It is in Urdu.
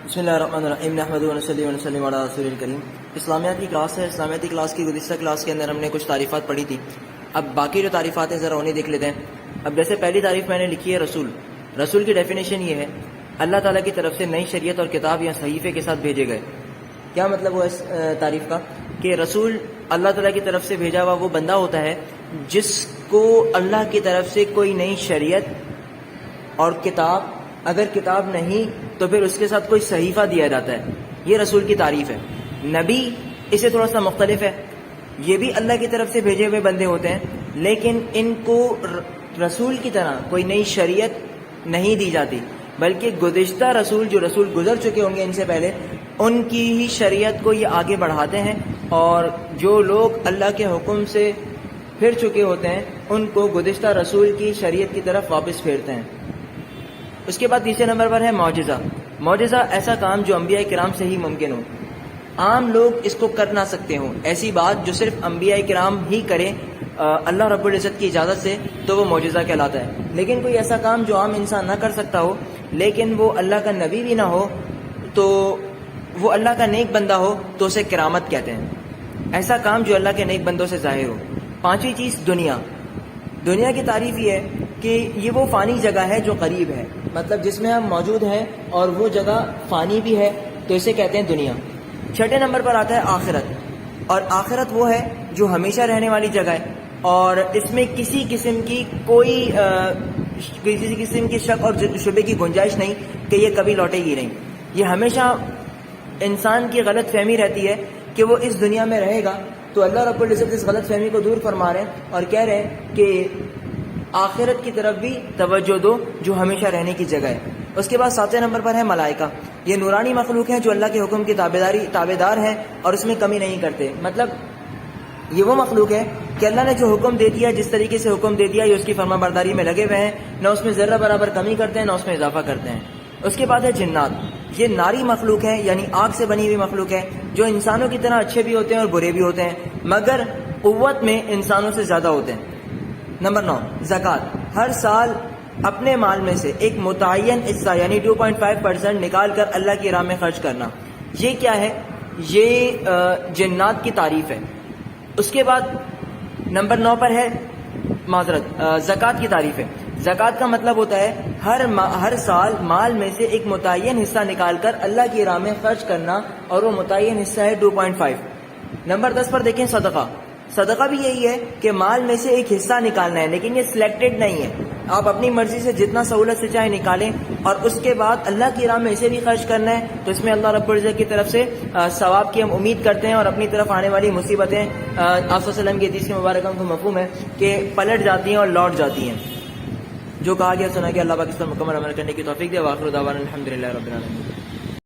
بسم اللہ الرحمن الرحیم نحمدہ ونصلی ونسلم علی رسول الکریم۔ اسلامیات کی کلاس ہے۔ اسلامیات کی کلاس کی گزشتہ کلاس کے اندر ہم نے کچھ تعریفات پڑھی تھی۔ اب باقی جو تعریفات ہیں ذرا انہیں دیکھ لیتے ہیں۔ اب جیسے پہلی تعریف میں نے لکھی ہے رسول۔ رسول کی ڈیفینیشن یہ ہے اللہ تعالیٰ کی طرف سے نئی شریعت اور کتاب یا صحیفے کے ساتھ بھیجے گئے۔ کیا مطلب ہوا اس تعریف کا؟ کہ رسول اللہ تعالیٰ کی طرف سے بھیجا ہوا وہ بندہ ہوتا ہے جس کو اللہ کی طرف سے کوئی نئی شریعت اور کتاب، اگر کتاب نہیں تو پھر اس کے ساتھ کوئی صحیفہ دیا جاتا ہے۔ یہ رسول کی تعریف ہے۔ نبی اس سے تھوڑا سا مختلف ہے، یہ بھی اللہ کی طرف سے بھیجے ہوئے بندے ہوتے ہیں، لیکن ان کو رسول کی طرح کوئی نئی شریعت نہیں دی جاتی، بلکہ گزشتہ رسول جو رسول گزر چکے ہوں گے ان سے پہلے، ان کی ہی شریعت کو یہ آگے بڑھاتے ہیں، اور جو لوگ اللہ کے حکم سے پھر چکے ہوتے ہیں ان کو گزشتہ رسول کی شریعت کی طرف واپس پھیرتے ہیں۔ اس کے بعد تیسرے نمبر پر ہے معجزہ۔ معجزہ ایسا کام جو انبیاء کرام سے ہی ممکن ہو، عام لوگ اس کو کر نہ سکتے ہوں، ایسی بات جو صرف انبیاء کرام ہی کریں اللہ رب العزت کی اجازت سے، تو وہ معجزہ کہلاتا ہے۔ لیکن کوئی ایسا کام جو عام انسان نہ کر سکتا ہو، لیکن وہ اللہ کا نبی بھی نہ ہو، تو وہ اللہ کا نیک بندہ ہو تو اسے کرامت کہتے ہیں۔ ایسا کام جو اللہ کے نیک بندوں سے ظاہر ہو۔ پانچویں چیز دنیا۔ دنیا کی تعریف یہ ہے کہ یہ وہ فانی جگہ ہے جو قریب ہے، مطلب جس میں ہم موجود ہیں اور وہ جگہ فانی بھی ہے، تو اسے کہتے ہیں دنیا۔ چھٹے نمبر پر آتا ہے آخرت، اور آخرت وہ ہے جو ہمیشہ رہنے والی جگہ ہے، اور اس میں کسی قسم کی شک اور شبے کی گنجائش نہیں کہ یہ کبھی لوٹے گی نہیں۔ یہ ہمیشہ انسان کی غلط فہمی رہتی ہے کہ وہ اس دنیا میں رہے گا، تو اللہ رب العزت اس غلط فہمی کو دور فرما رہے ہیں اور کہہ رہے ہیں کہ آخرت کی طرف بھی توجہ دو جو ہمیشہ رہنے کی جگہ ہے۔ اس کے بعد ساتویں نمبر پر ہے ملائکہ۔ یہ نورانی مخلوق ہیں جو اللہ کے حکم کی تابعدار ہیں اور اس میں کمی نہیں کرتے۔ مطلب یہ وہ مخلوق ہے کہ اللہ نے جو حکم دے دیا، جس طریقے سے حکم دے دیا، یہ اس کی فرما برداری میں لگے ہوئے ہیں، نہ اس میں ذرہ برابر کمی کرتے ہیں نہ اس میں اضافہ کرتے ہیں۔ اس کے بعد ہے جنات۔ یہ ناری مخلوق ہے، یعنی آگ سے بنی ہوئی مخلوق ہے، جو انسانوں کی طرح اچھے بھی ہوتے ہیں اور برے بھی ہوتے ہیں، مگر قوت میں انسانوں سے زیادہ ہوتے ہیں۔ نمبر 9 زکوٰۃ۔ ہر سال اپنے مال میں سے ایک متعین حصہ یعنی 2.5% نکال کر اللہ کی راہ میں خرچ کرنا۔ یہ کیا ہے؟ یہ جنات کی تعریف ہے۔ اس کے بعد نمبر 9 پر ہے زکوٰۃ کی تعریف ہے۔ زکوٰۃ کا مطلب ہوتا ہے ہر سال مال میں سے ایک متعین حصہ نکال کر اللہ کی راہ میں خرچ کرنا، اور وہ متعین حصہ ہے 2.5۔ نمبر 10 پر دیکھیں صدقہ۔ صدقہ بھی یہی ہے کہ مال میں سے ایک حصہ نکالنا ہے، لیکن یہ سلیکٹڈ نہیں ہے، آپ اپنی مرضی سے جتنا سہولت سے چاہے نکالیں، اور اس کے بعد اللہ کی راہ میں اسے بھی خرچ کرنا ہے، تو اس میں اللہ رب العزت کی طرف سے ثواب کی ہم امید کرتے ہیں، اور اپنی طرف آنے والی مصیبتیں آپ صلی اللہ علیہ وسلم کی حدیث مبارکہ کو مفہوم ہے کہ پلٹ جاتی ہیں اور لوٹ جاتی ہیں۔ جو کہا گیا سنا کہ اللہ پاک اس پر مکمل عمل کرنے کی توفیق دے۔ وآخر دعوانا الحمدللہ رب العالمین۔